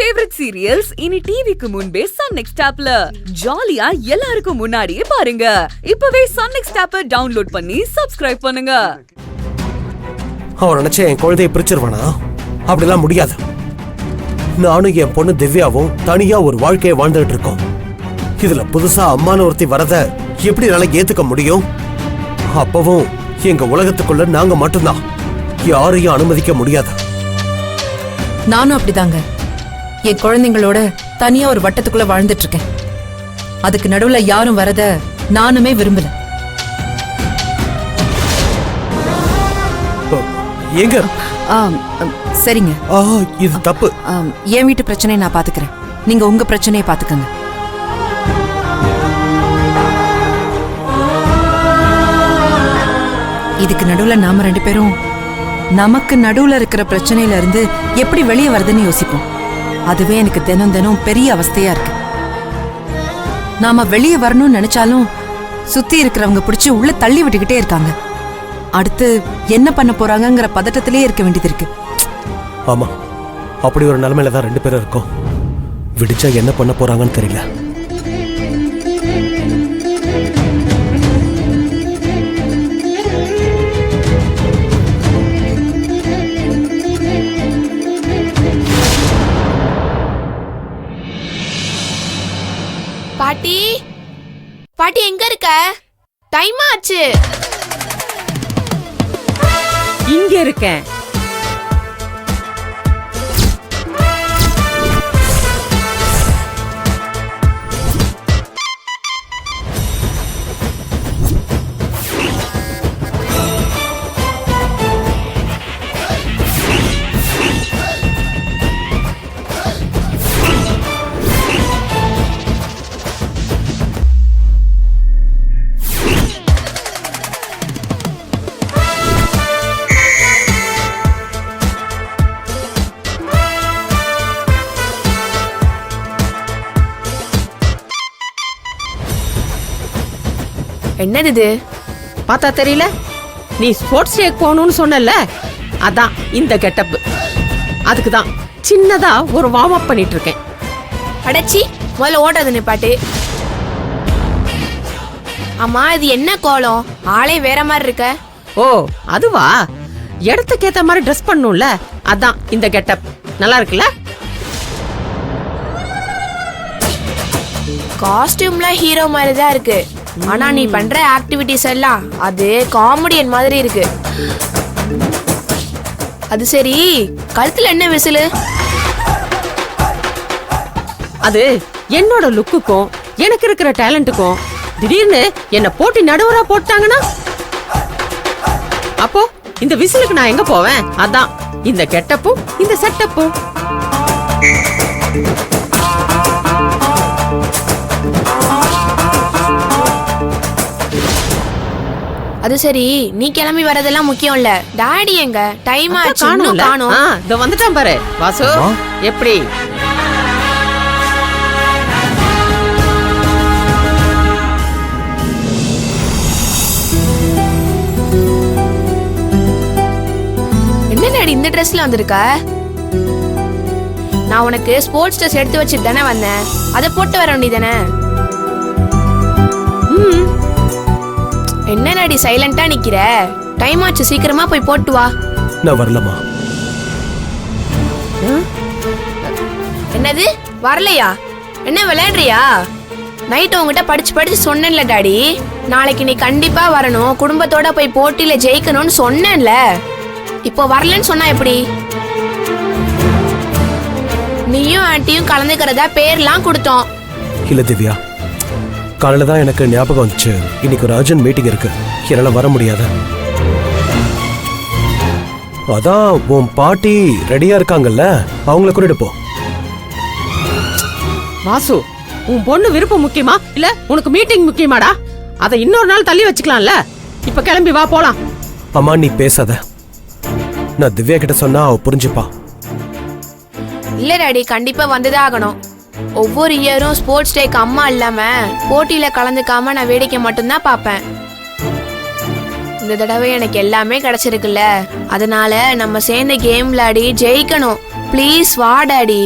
Favourite serials இனி டிவிக்கு முன்பே சன் நெக்ஸ்ட் ஆப்ல ஜாலியா எல்லாருக்கும் முன்னாடியே பாருங்க. இப்பவே சன் நெக்ஸ்ட் ஆப்பை டவுன்லோட் பண்ணி சப்ஸ்கிரைப் பண்ணுங்க. அவன் நினைச்ச என் குழந்தையை பிரிச்சிருவானா? அப்படிலாம் முடியாது. நானும் என் பொண்ணு திவ்யாவும் தனியா ஒரு வாழ்க்கையை வாழ்ந்துட்டு இருக்கோம். இதுல புதுசா அம்மான ஒருத்தி வரத எப்படி என்னால ஏத்துக்க முடியும்? அப்பவும் எங்க உலகத்துக்குள்ள நாங்க மட்டும்தான், யாரையும் அனுமதிக்க முடியாது. நானும் அப்படிதாங்க. என் குழந்தைங்களோட தனியா ஒரு வட்டத்துக்குள்ள வாழ்ந்துட்டு இருக்கேன். அதுக்கு நடுவுல யாரும் வரத நானுமே விரும்பல. எங்க சரிங்க, இது தப்பு. என் வீட்டு பிரச்சனையை நான் பாத்துக்கிறேன், நீங்க உங்க பிரச்சனையை பாத்துக்கங்க. இதுக்கு நடுவுல நாம ரெண்டு பேரும் நமக்கு நடுவுல இருக்கிற பிரச்சனையில இருந்து எப்படி வெளியே வருதுன்னு யோசிப்போம். அதுவே எனக்கு தினம் தினம் பெரிய அவஸ்தையா இருக்கு. நாம வெளியே வரணும்னு நினைச்சாலும் சுத்தி இருக்கிறவங்க பிடிச்சி உள்ள தள்ளி விட்டுக்கிட்டே இருக்காங்க. அடுத்து என்ன பண்ண போறாங்கங்கிற பதட்டத்திலே இருக்க வேண்டியது இருக்கு. ஆமா, அப்படி ஒரு நிலைமையில தான் ரெண்டு பேரும் இருக்கோம். விடிச்சா என்ன பண்ண போறாங்கன்னு தெரியல. பாட்டி, பாட்டி எங்க இருக்க? டைம் ஆச்சு. இங்க இருக்கேன். என்னது இது? பார்த்தா தெரியல? நீ ஸ்போர்ட்ஸ் டேக்கு போகணும்னு சொன்னல, அதான் இந்த கெட்டப். அதுக்கு தான் சின்னதா ஒரு வார்ம் அப் பண்ணிட்டு இருக்கேன். அடச்சி, முதல்ல ஓடுறது நிப்பாட்டு. அம்மா, இது என்ன கோலம்? ஆளே வேற மாதிரி இருக்க. ஓ அதுவா? இடத்துக்கு ஏத்த மாதிரி ட்ரெஸ் பண்ணும்ல, அதான் இந்த கெட்டப். நல்லா இருக்குல்ல? காஸ்டியூம்ல ஹீரோ மாதிரி தான் இருக்கு. ஆனா நீ பண்ற ஆக்டிவிட்டிஸ் எல்லாம் அது காமெடியன் மாதிரி இருக்கு. அது சரி, கழுத்துல என்ன விசிலு? அது என்னோட லுக்குக்கும் எனக்கு இருக்கிற டேலண்ட்டுக்கும் திடீர்னு என்ன போட்டி நடுவரா போட்டாங்கன்னா அப்போ இந்த விசிலுக்கு நான் எங்க போவேன்? அதான் இந்த கெட்டப்பும் இந்த செட்டப்பும். அது சரி, நீ கிளம்பி வரதெல்லாம் முக்கியம் இல்ல. டாடி எங்க? டைம் ஆச்சு, காணோம். காணோம். இதோ வந்துட்டான் பாரு. வாசு, எப்படி? என்ன டாடி இந்த ட்ரெஸ்ல வந்திருக்க? நான் உனக்கு ஸ்போர்ட்ஸ் ட்ரெஸ் எடுத்து வச்சுட்டு தானே வந்தேன், அதை போட்டு வர வேண்டியதானே? என்ன டாடி சைலண்டா நிக்கிற? டைம் ஆச்சு, சீக்கிரமா போய் போட்டு வா. நான் வரலமா. என்னது வரலையா? என்ன விளையாடுறியா? நைட் உங்ககிட்ட படிச்சு படிச்சு சொன்னேன்ல டாடி, நாளைக்கு நீ கண்டிப்பா வரணும், குடும்பத்தோட போய் போட்டியில ஜெயிக்கணும்னு சொன்னேன்ல. இப்போ வரலன்னு சொன்னா எப்படி? நீயும் ஆண்டியும் கலந்துக்கிறதா பேர்லாம் கொடுத்தோம். இல்ல திவ்யா, காலையில தான் எனக்கு ஞாபகம் வந்துச்சு, இன்னைக்கு ஒரு அர்ஜென்ட் மீட்டிங் இருக்கு, என்னால வர முடியாது. அதான் உன் பாட்டி ரெடியா இருக்காங்கல்ல, அவங்கள கூட்டிட்டு போ. வாசு, உன் பொண்ணு விருப்பம் முக்கியமா இல்ல உனக்கு மீட்டிங் முக்கியமாடா? அதை இன்னொரு நாள் தள்ளி வச்சுக்கலாம்ல. இப்ப கிளம்பி வா, போலாம். அம்மா நீ பேசாத, நான் திவ்யா கிட்ட சொன்னா அவ புரிஞ்சுப்பா. இல்ல டாடி, கண்டிப்பா வந்துதான் ஆகணும். ஒவ்வொரு இயரும் ஸ்போர்ட்ஸ் டேக்கு அம்மா இல்லாம போட்டியில கலந்துக்காம நான் வேடிக்கை மட்டும்தான் பாப்பேன். இந்த தடவை எனக்கு எல்லாமே கிடைச்சிருக்குல்ல, அதனால நம்ம சேர்ந்து கேம் விளையாடி ஜெயிக்கணும். ப்ளீஸ் வா டாடி.